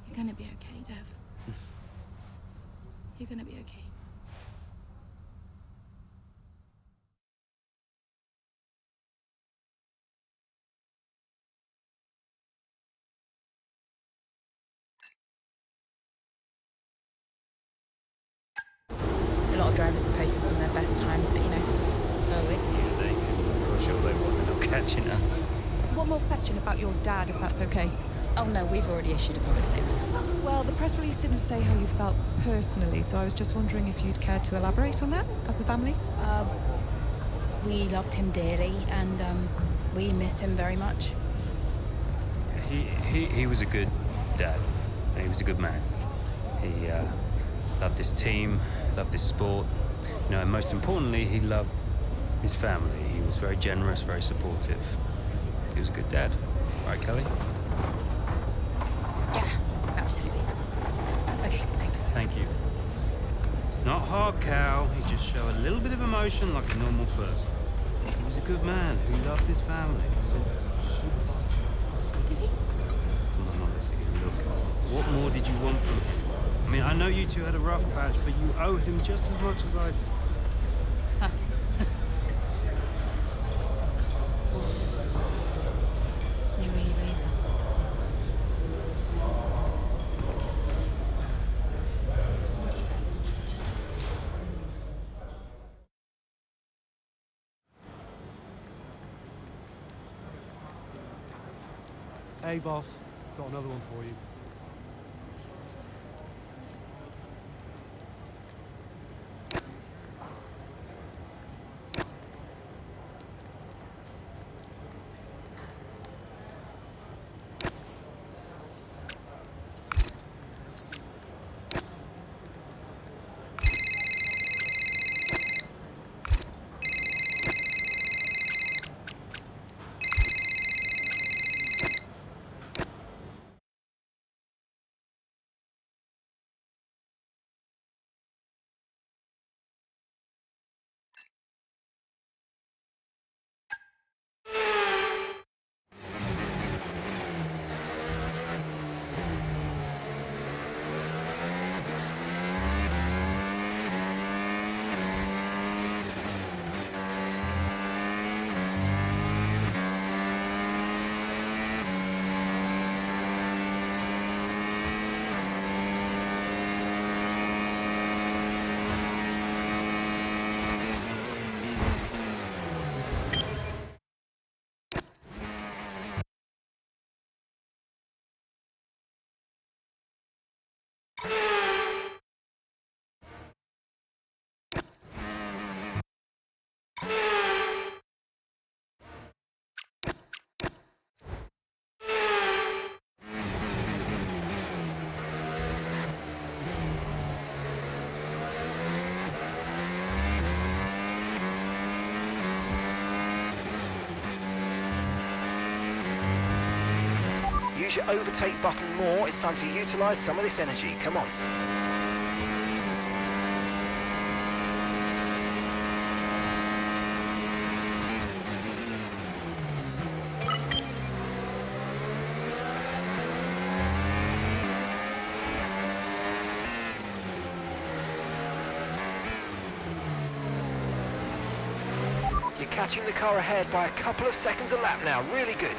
You're gonna be okay, Dev. You're gonna be okay. A lot of drivers are posting some of their best times, but you know, so are we. Yeah, they. For sure they want. They're not catching us. One more question about your dad, if that's okay. Oh no, we've already issued a public statement. Well, the press release didn't say how you felt personally, so I was just wondering if you'd care to elaborate on that, as the family? We loved him dearly, and we miss him very much. He was a good dad. He was a good man. He loved this team, loved this sport. You know, and most importantly, he loved his family. He was very generous, very supportive. He was a good dad. Right, Kelly? Yeah, absolutely. Okay, thanks. Thank you. It's not hard, Cal. He just show a little bit of emotion like a normal person. He was a good man who loved his family. So... Come on, honestly, look. What more did you want from him? I mean, I know you two had a rough patch, but you owe him just as much as I do. Huh. You really believe that? Hey, boss. Got another one for you. Use your overtake button more. It's time to utilise some of this energy. Come on. You're catching the car ahead by a couple of seconds a lap now. Really good.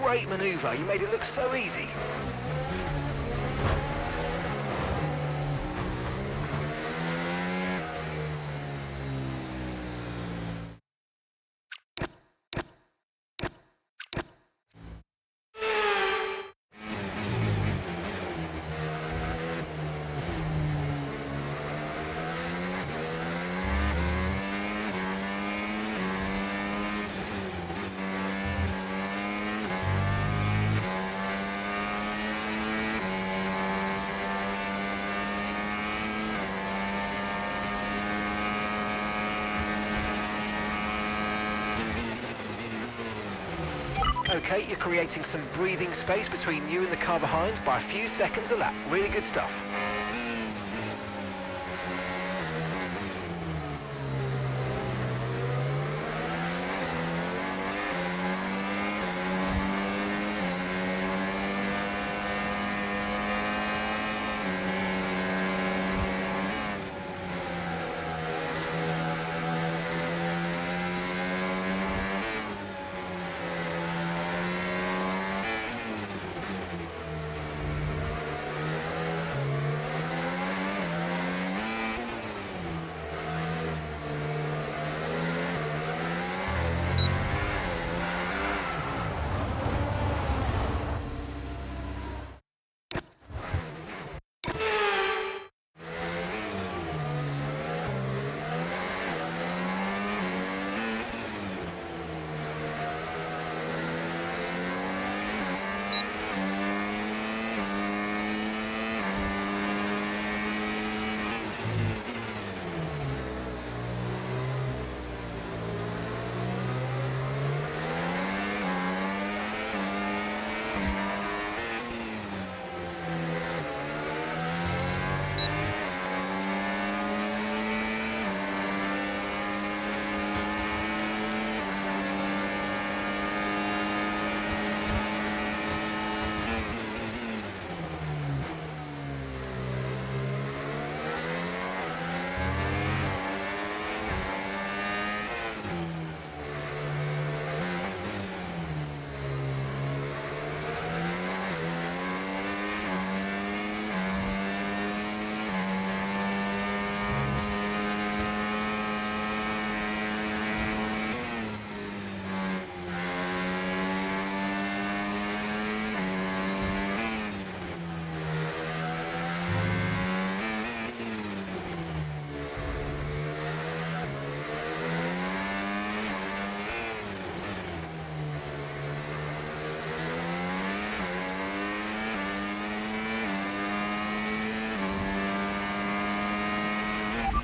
Great manoeuvre, you made it look so easy. Okay, you're creating some breathing space between you and the car behind by a few seconds a lap. Really good stuff.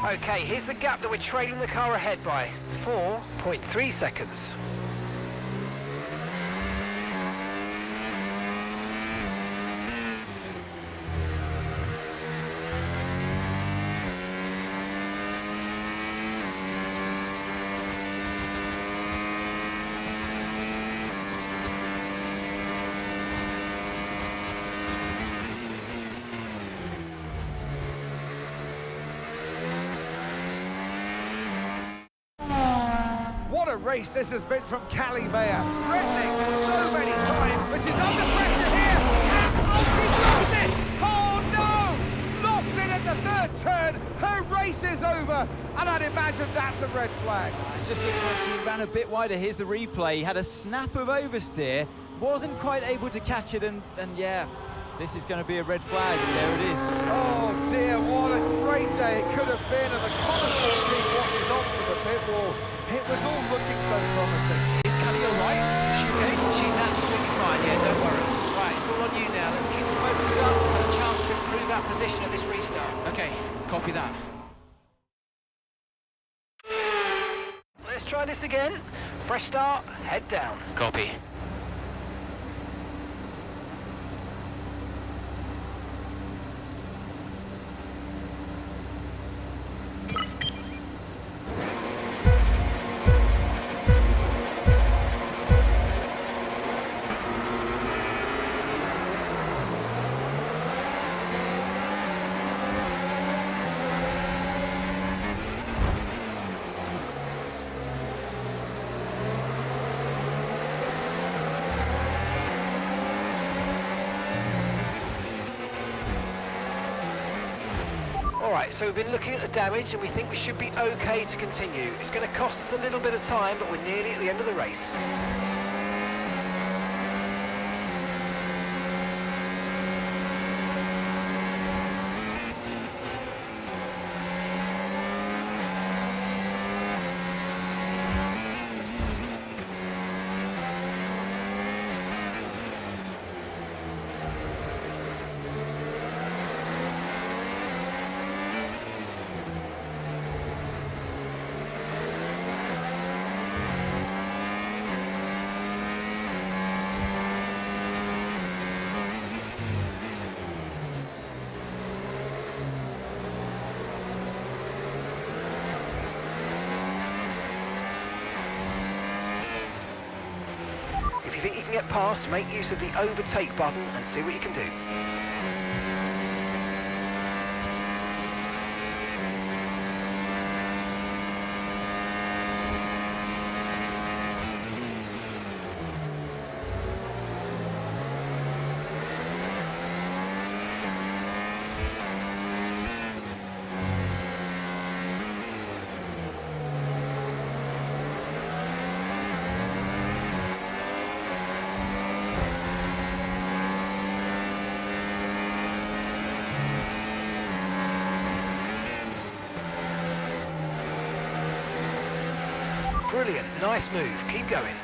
Okay, here's the gap that we're trailing the car ahead by. 4.3 seconds. What a race this has been from Hali. Threatening so many times, but she's under pressure here. And oh, she's lost it! Oh no! Lost it at the third turn. Her race is over, and I'd imagine that's a red flag. It just looks like she ran a bit wider. Here's the replay. Had a snap of oversteer, wasn't quite able to catch it, and yeah, this is going to be a red flag. There it is. Oh dear, what a great day it could have been, and the Connoisseur team watches on from the pit wall. It was all looking so promising. Is Hali all right? Is she okay? She's absolutely fine, yeah, don't worry. Right, it's all on you now. Let's keep the focus up and a chance to improve our position at this restart. Okay, copy that. Let's try this again. Fresh start, head down. Copy. Alright, so we've been looking at the damage and we think we should be okay to continue. It's going to cost us a little bit of time, but we're nearly at the end of the race. If you think you can get past, make use of the overtake button and see what you can do. Brilliant, nice move, keep going.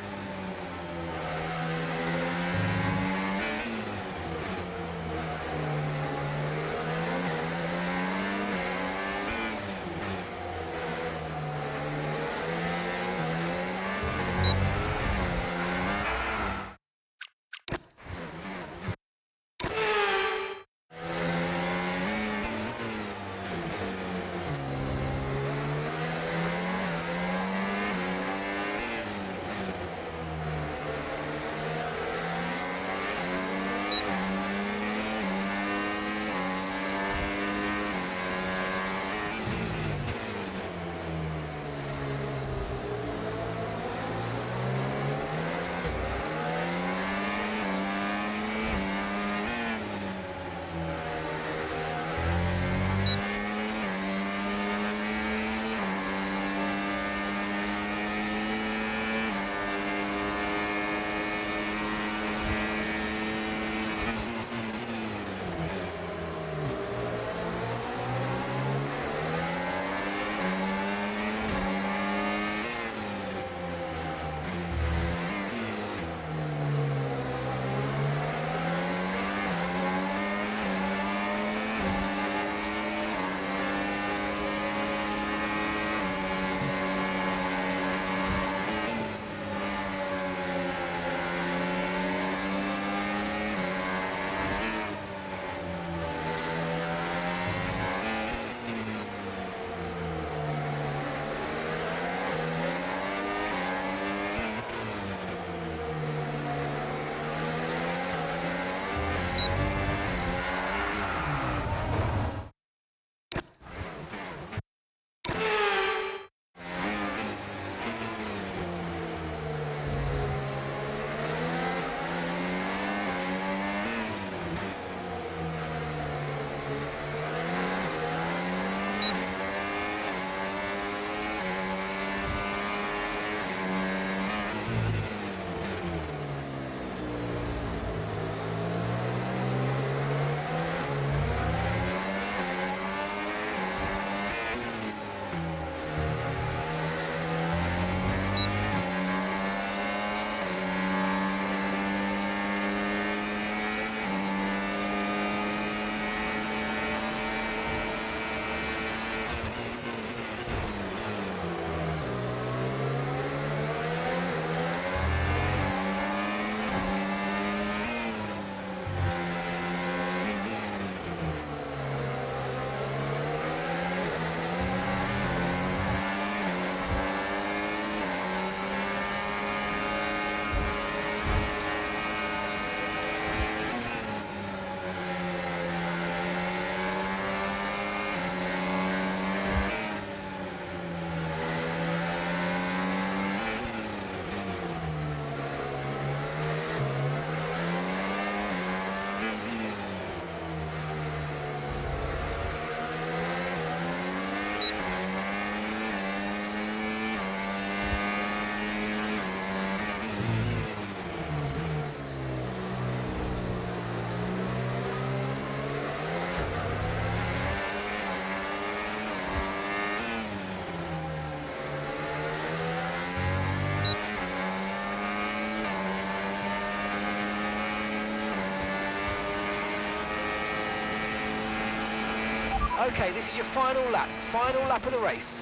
Okay, this is your final lap of the race.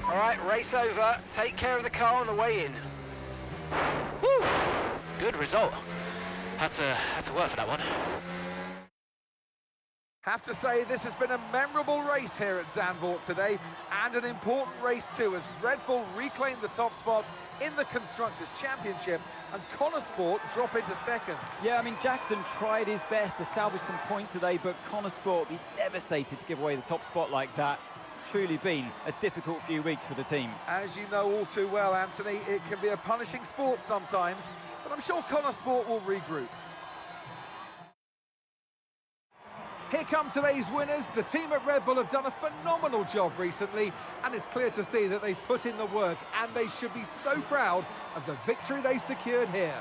Alright, race over. Take care of the car on the way in. Woo! Good result. Had to work for that one. Have to say, this has been a memorable race here at Zandvoort today, and an important race too, as Red Bull reclaimed the top spot in the Constructors' Championship, and Connor Sport drop into second. Yeah, I mean, Jackson tried his best to salvage some points today, but Connor Sport would be devastated to give away the top spot like that. It's truly been a difficult few weeks for the team. As you know all too well, Anthony, it can be a punishing sport sometimes, but I'm sure Connor Sport will regroup. Here come today's winners. The team at Red Bull have done a phenomenal job recently, and it's clear to see that they've put in the work, and they should be so proud of the victory they've secured here.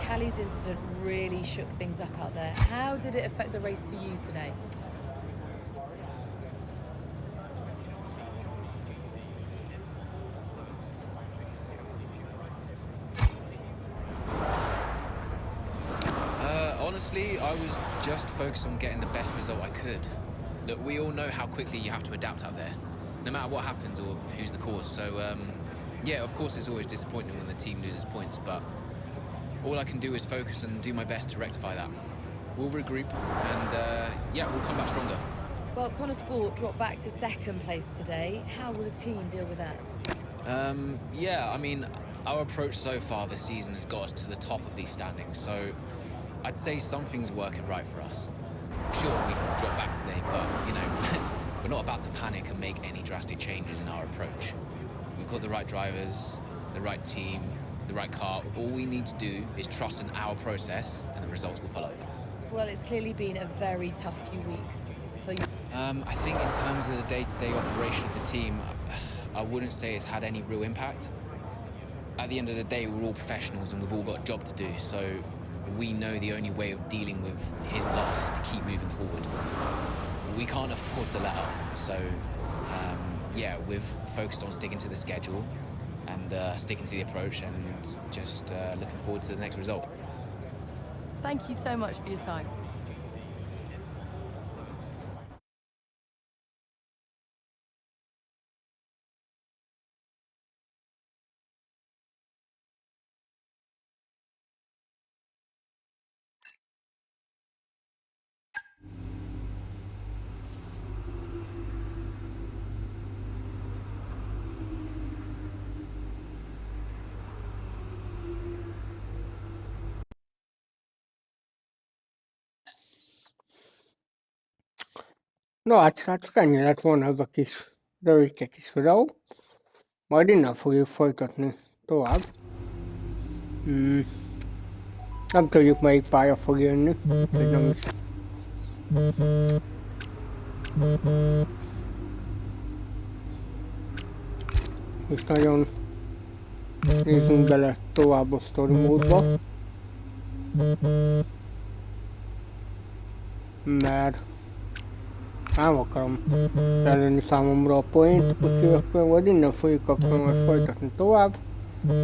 Hali's incident really shook things up out there. How did it affect the race for you today? Honestly, I was just focused on getting the best result I could. Look, we all know how quickly you have to adapt out there, no matter what happens or who's the cause. So, yeah, of course it's always disappointing when the team loses points, but all I can do is focus and do my best to rectify that. We'll regroup and, yeah, we'll come back stronger. Well, Connor Sport dropped back to second place today. How will the team deal with that? Yeah, I mean, our approach so far this season has got us to the top of these standings, so I'd say something's working right for us. Sure, we dropped back today, but, you know, we're not about to panic and make any drastic changes in our approach. We've got the right drivers, the right team, the right car. All we need to do is trust in our process, and the results will follow. Well, it's clearly been a very tough few weeks for you. I think in terms of the day-to-day operation of the team, I wouldn't say it's had any real impact. At the end of the day, we're all professionals and we've all got a job to do, so we know the only way of dealing with his loss is to keep moving forward. We can't afford to let up, so yeah, we've focused on sticking to the schedule and sticking to the approach and just looking forward to the next result. Thank you so much for your time. No hát srácok, ennyi lett volna ez a kis rövidke kis videó. Majd innen fogjuk folytatni tovább. Nem tudjuk melyik pálya fog jönni, úgyhogy nem is. és nagyon nézzünk bele tovább a sztori módba, mert nem akarom ellenni számomra a point, úgyhogy akkor majd innen fogjuk akkor majd folytatni tovább.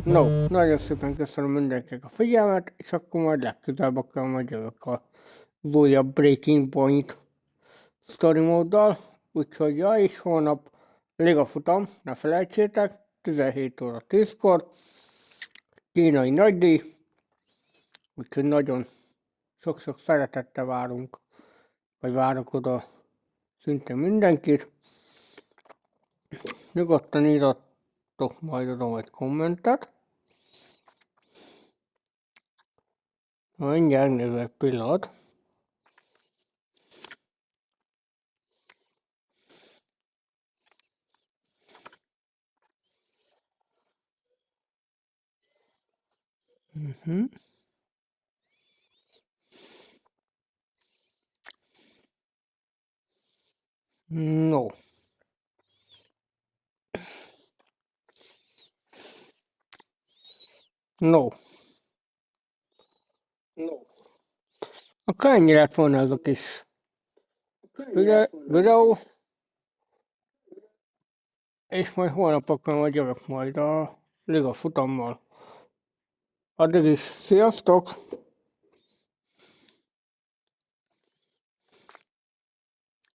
No, nagyon szépen köszönöm mindenkinek a figyelmet, és akkor majd legközelebb akkor majd jövök a újabb Breaking Point sztori móddal, úgyhogy ja, és holnap ligafutam, ne felejtsétek, 17 óra 10-kor, kínai nagydíj, úgyhogy nagyon sok-sok szeretettel várunk, vagy várok oda szintén mindenkit. Nyugodtan írjatok majd oda egy kommentet. Mindjárt nézve egy pillanat. No. No. Akkor ennyi lett volna ez a kis videó. És majd holnap akkor majd jövök majd a liga futammal. Addig is sziasztok!